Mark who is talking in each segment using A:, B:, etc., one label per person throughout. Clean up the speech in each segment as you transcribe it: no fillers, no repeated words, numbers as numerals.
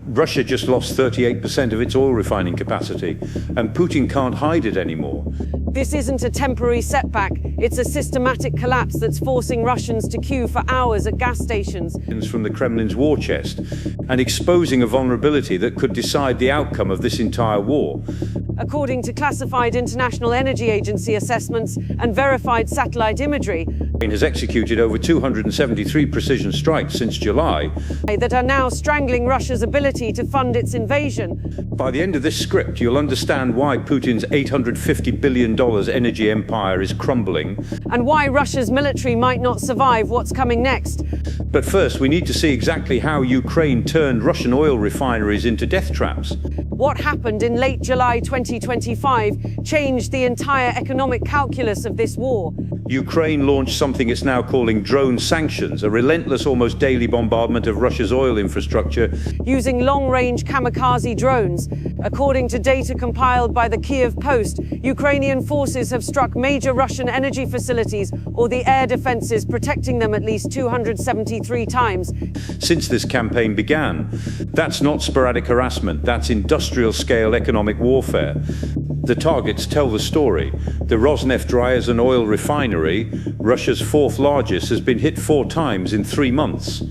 A: Russia just lost 38% of its oil refining capacity, and Putin can't hide it anymore.
B: This isn't a temporary setback, it's a systematic collapse that's forcing Russians to queue for hours at gas stations.
A: From the Kremlin's war chest, and exposing a vulnerability that could decide the outcome of this entire war.
B: According to classified International Energy Agency assessments and verified satellite imagery,
A: Ukraine has executed over 273 precision strikes since July
B: that are now strangling Russia's ability to fund its invasion.
A: By the end of this script, you'll understand why Putin's $850 billion energy empire is crumbling.
B: And why Russia's military might not survive what's coming next.
A: But first, we need to see exactly how Ukraine turned Russian oil refineries into death traps.
B: What happened in late July 2025 changed the entire economic calculus of this war.
A: Ukraine launched something it's now calling drone sanctions, a relentless, almost daily bombardment of Russia's oil infrastructure.
B: Using long-range kamikaze drones. According to data compiled by the Kyiv Post, Ukrainian forces have struck major Russian energy facilities or the air defenses protecting them at least 273 times.
A: Since this campaign began, that's not sporadic harassment, that's industrial-scale economic warfare. The targets tell the story. The Rosneft Ryazan oil refinery, Russia's fourth largest, has been hit 4 times in 3 months.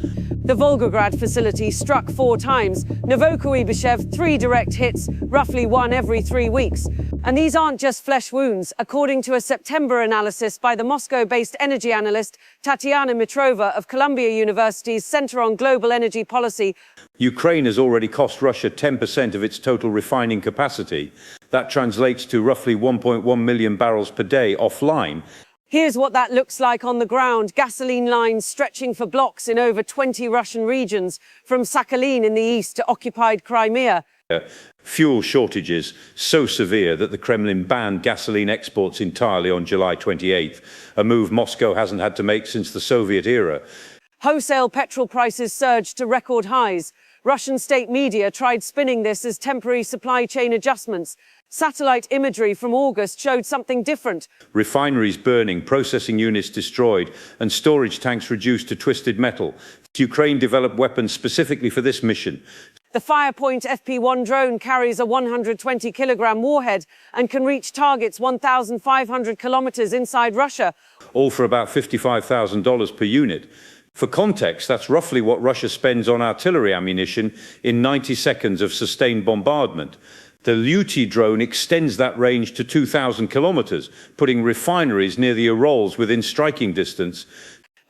B: The Volgograd facility struck 4 times, Novokuibyshev 3 direct hits, roughly 1 every 3 weeks. And these aren't just flesh wounds, according to a September analysis by the Moscow-based energy analyst Tatiana Mitrova of Columbia University's Center on Global Energy Policy.
A: Ukraine has already cost Russia 10% of its total refining capacity. That translates to roughly 1.1 million barrels per day offline.
B: Here's what that looks like on the ground. Gasoline lines stretching for blocks in over 20 Russian regions, from Sakhalin in the east to occupied Crimea.
A: Fuel shortages so severe that the Kremlin banned gasoline exports entirely on July 28th, a move Moscow hasn't had to make since the Soviet era.
B: Wholesale petrol prices surged to record highs. Russian state media tried spinning this as temporary supply chain adjustments. Satellite imagery from August showed something different.
A: Refineries burning, processing units destroyed, and storage tanks reduced to twisted metal. Ukraine developed weapons specifically for this mission.
B: The Firepoint FP-1 drone carries a 120-kilogram warhead and can reach targets 1,500 kilometers inside Russia.
A: All for about $55,000 per unit. For context, that's roughly what Russia spends on artillery ammunition in 90 seconds of sustained bombardment. The Luty drone extends that range to 2,000 kilometers, putting refineries near the Urals within striking distance.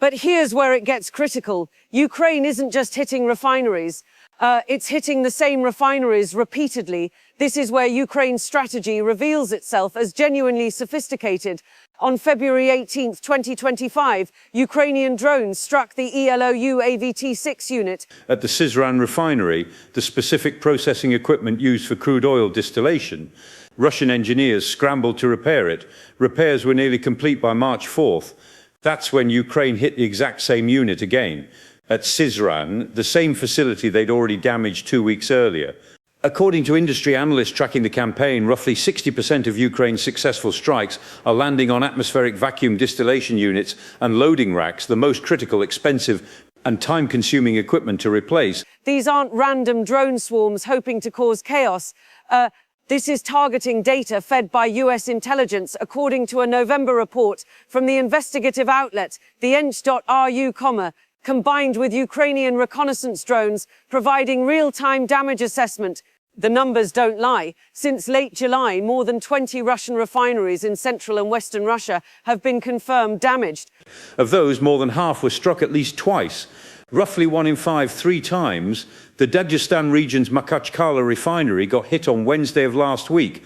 B: But here's where it gets critical. Ukraine isn't just hitting refineries. It's hitting the same refineries repeatedly. This is where Ukraine's strategy reveals itself as genuinely sophisticated. On February 18, 2025, Ukrainian drones struck the ELOU AVT-6 unit
A: at the Syzran refinery, the specific processing equipment used for crude oil distillation. Russian engineers scrambled to repair it. Repairs were nearly complete by March 4th. That's when Ukraine hit the exact same unit again. At Syzran, the same facility they'd already damaged 2 weeks earlier. According to industry analysts tracking the campaign, roughly 60% of Ukraine's successful strikes are landing on atmospheric vacuum distillation units and loading racks, the most critical, expensive and time-consuming equipment to replace.
B: These aren't random drone swarms hoping to cause chaos. This is targeting data fed by US intelligence, according to a November report from the investigative outlet, the Ench.ru, combined with Ukrainian reconnaissance drones providing real-time damage assessment. The numbers don't lie. Since late July, more than 20 Russian refineries in central and western Russia have been confirmed damaged.
A: Of those, more than half were struck at least twice. Roughly 1 in 5, 3 times. The Dagestan region's Makhachkala refinery got hit on Wednesday of last week.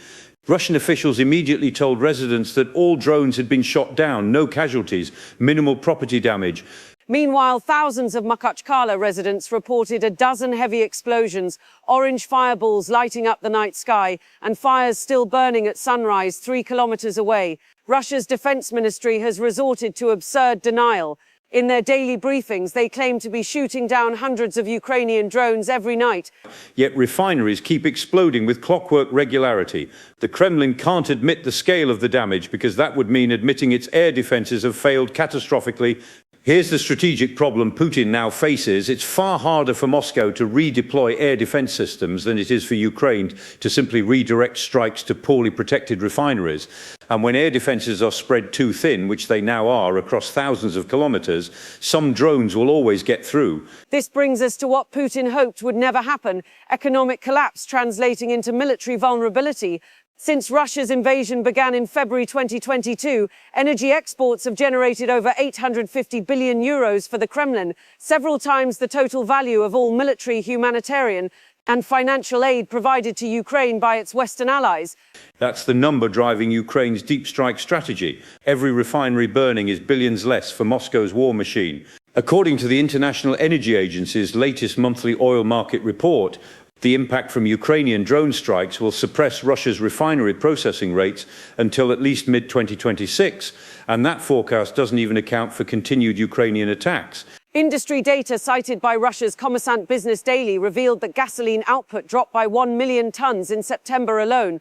A: Russian officials immediately told residents that all drones had been shot down, no casualties, minimal property damage.
B: Meanwhile, thousands of Makhachkala residents reported a dozen heavy explosions, orange fireballs lighting up the night sky, and fires still burning at sunrise 3 kilometers away. Russia's defense ministry has resorted to absurd denial. In their daily briefings, they claim to be shooting down hundreds of Ukrainian drones every night.
A: Yet refineries keep exploding with clockwork regularity. The Kremlin can't admit the scale of the damage because that would mean admitting its air defenses have failed catastrophically. Here's the strategic problem Putin now faces. It's far harder for Moscow to redeploy air defense systems than it is for Ukraine to simply redirect strikes to poorly protected refineries. And when air defenses are spread too thin, which they now are across thousands of kilometers, some drones will always get through.
B: This brings us to what Putin hoped would never happen: economic collapse translating into military vulnerability. Since Russia's invasion began in February 2022, energy exports have generated over 850 billion euros for the Kremlin, several times the total value of all military, humanitarian and financial aid provided to Ukraine by its Western allies.
A: That's the number driving Ukraine's deep strike strategy. Every refinery burning is billions less for Moscow's war machine. According to the International Energy Agency's latest monthly oil market report, the impact from Ukrainian drone strikes will suppress Russia's refinery processing rates until at least mid-2026, and that forecast doesn't even account for continued Ukrainian attacks.
B: Industry data cited by Russia's Kommersant Business Daily revealed that gasoline output dropped by 1 million tons in September alone,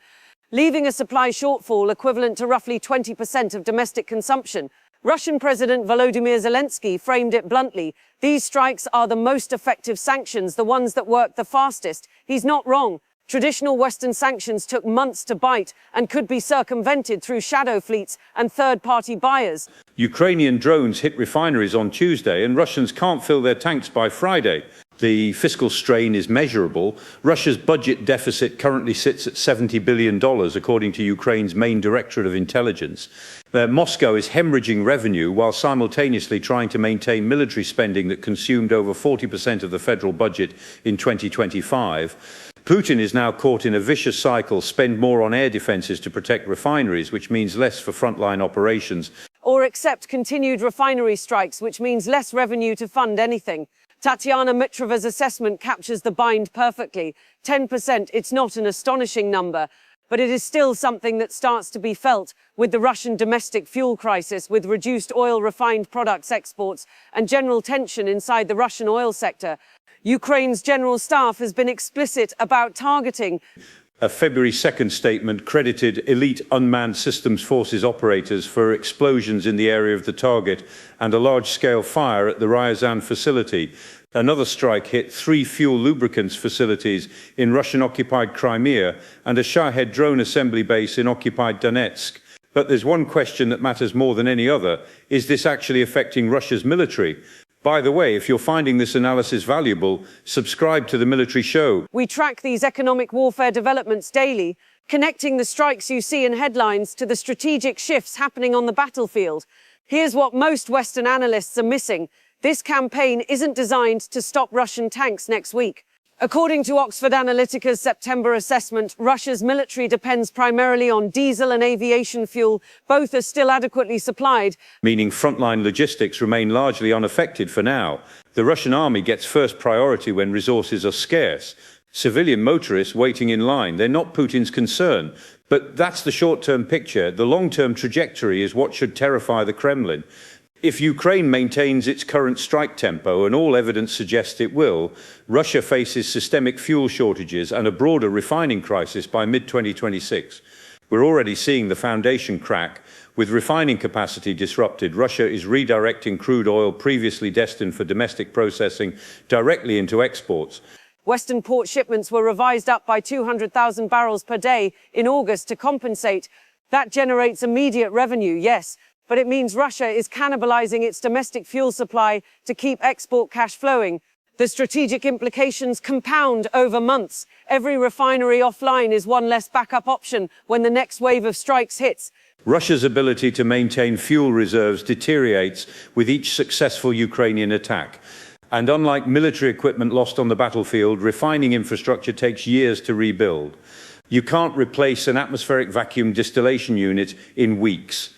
B: leaving a supply shortfall equivalent to roughly 20% of domestic consumption. Russian President Volodymyr Zelensky framed it bluntly: these strikes are the most effective sanctions, the ones that work the fastest. He's not wrong. Traditional Western sanctions took months to bite and could be circumvented through shadow fleets and third-party buyers.
A: Ukrainian drones hit refineries on Tuesday, and Russians can't fill their tanks by Friday. The fiscal strain is measurable. Russia's budget deficit currently sits at $70 billion, according to Ukraine's main Directorate of Intelligence. Moscow is hemorrhaging revenue while simultaneously trying to maintain military spending that consumed over 40% of the federal budget in 2025. Putin is now caught in a vicious cycle: spend more on air defenses to protect refineries, which means less for frontline operations.
B: Or accept continued refinery strikes, which means less revenue to fund anything. Tatiana Mitrova's assessment captures the bind perfectly. 10%, it's not an astonishing number, but it is still something that starts to be felt with the Russian domestic fuel crisis, with reduced oil refined products exports and general tension inside the Russian oil sector. Ukraine's general staff has been explicit about targeting.
A: A February 2nd statement credited elite unmanned systems forces operators for explosions in the area of the target and a large-scale fire at the Ryazan facility. Another strike hit 3 fuel lubricants facilities in Russian-occupied Crimea and a Shahed drone assembly base in occupied Donetsk. But there's one question that matters more than any other: is this actually affecting Russia's military? By the way, if you're finding this analysis valuable, subscribe to the Military Show.
B: We track these economic warfare developments daily, connecting the strikes you see in headlines to the strategic shifts happening on the battlefield. Here's what most Western analysts are missing: this campaign isn't designed to stop Russian tanks next week. According to Oxford Analytica's September assessment, Russia's military depends primarily on diesel and aviation fuel. Both are still adequately supplied,
A: meaning frontline logistics remain largely unaffected for now. The Russian army gets first priority when resources are scarce. Civilian motorists waiting in line, they're not Putin's concern. But that's the short-term picture. The long-term trajectory is what should terrify the Kremlin. If Ukraine maintains its current strike tempo, and all evidence suggests it will, Russia faces systemic fuel shortages and a broader refining crisis by mid-2026. We're already seeing the foundation crack. With refining capacity disrupted, Russia is redirecting crude oil previously destined for domestic processing directly into exports.
B: Western port shipments were revised up by 200,000 barrels per day in August to compensate. That generates immediate revenue, yes, but it means Russia is cannibalizing its domestic fuel supply to keep export cash flowing. The strategic implications compound over months. Every refinery offline is one less backup option when the next wave of strikes hits.
A: Russia's ability to maintain fuel reserves deteriorates with each successful Ukrainian attack. And unlike military equipment lost on the battlefield, refining infrastructure takes years to rebuild. You can't replace an atmospheric vacuum distillation unit in weeks.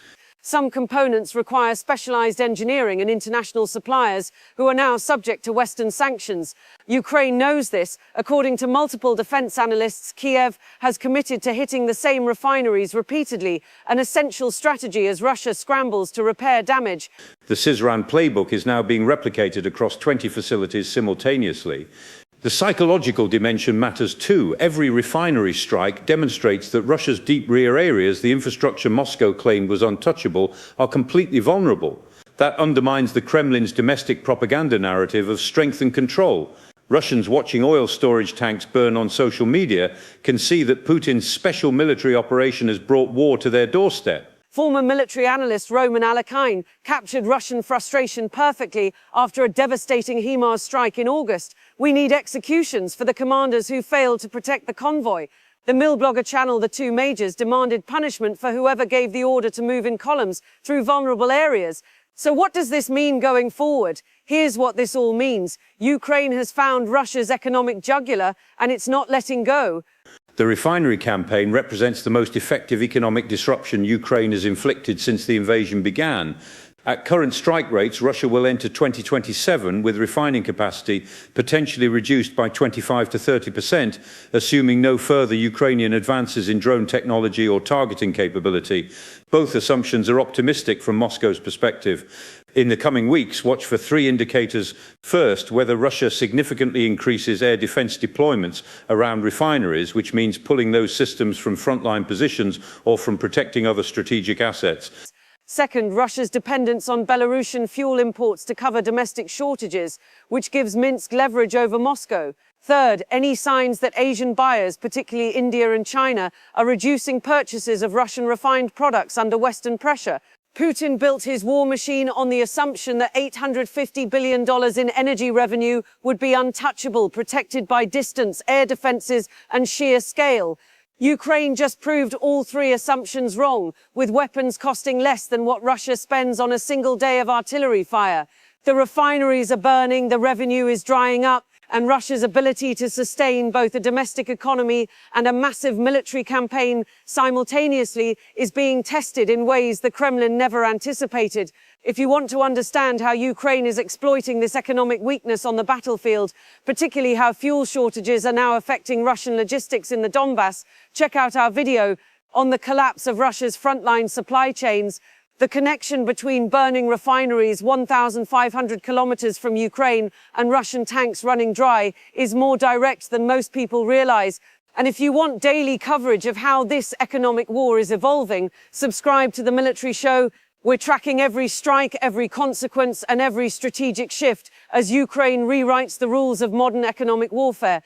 B: Some components require specialized engineering and international suppliers who are now subject to Western sanctions. Ukraine knows this. According to multiple defense analysts, Kyiv has committed to hitting the same refineries repeatedly, an essential strategy as Russia scrambles to repair damage.
A: The Syzran playbook is now being replicated across 20 facilities simultaneously. The psychological dimension matters too. Every refinery strike demonstrates that Russia's deep rear areas, the infrastructure Moscow claimed was untouchable, are completely vulnerable. That undermines the Kremlin's domestic propaganda narrative of strength and control. Russians watching oil storage tanks burn on social media can see that Putin's special military operation has brought war to their doorstep.
B: Former military analyst Roman Alekhin captured Russian frustration perfectly after a devastating HIMARS strike in August. We need executions for the commanders who failed to protect the convoy. The mill blogger channel The Two Majors demanded punishment for whoever gave the order to move in columns through vulnerable areas. So what does this mean going forward? Here's what this all means. Ukraine has found Russia's economic jugular, and it's not letting go.
A: The Refinery campaign represents the most effective economic disruption Ukraine has inflicted since the invasion began. At current strike rates, Russia will enter 2027 with refining capacity potentially reduced by 25 to 30%, assuming no further Ukrainian advances in drone technology or targeting capability. Both assumptions are optimistic from Moscow's perspective. In the coming weeks, watch for three indicators. First, whether Russia significantly increases air defense deployments around refineries, which means pulling those systems from frontline positions or from protecting other strategic assets.
B: Second, Russia's dependence on Belarusian fuel imports to cover domestic shortages, which gives Minsk leverage over Moscow. Third, any signs that Asian buyers, particularly India and China, are reducing purchases of Russian refined products under Western pressure. Putin built his war machine on the assumption that $850 billion in energy revenue would be untouchable, protected by distance, air defenses, and sheer scale. Ukraine just proved all three assumptions wrong, with weapons costing less than what Russia spends on a single day of artillery fire. The refineries are burning, the revenue is drying up, and Russia's ability to sustain both a domestic economy and a massive military campaign simultaneously is being tested in ways the Kremlin never anticipated. If you want to understand how Ukraine is exploiting this economic weakness on the battlefield, particularly how fuel shortages are now affecting Russian logistics in the Donbass, check out our video on the collapse of Russia's frontline supply chains. The connection between burning refineries 1,500 kilometers from Ukraine and Russian tanks running dry is more direct than most people realize. And if you want daily coverage of how this economic war is evolving, subscribe to The Military Show. We're tracking every strike, every consequence, and every strategic shift as Ukraine rewrites the rules of modern economic warfare.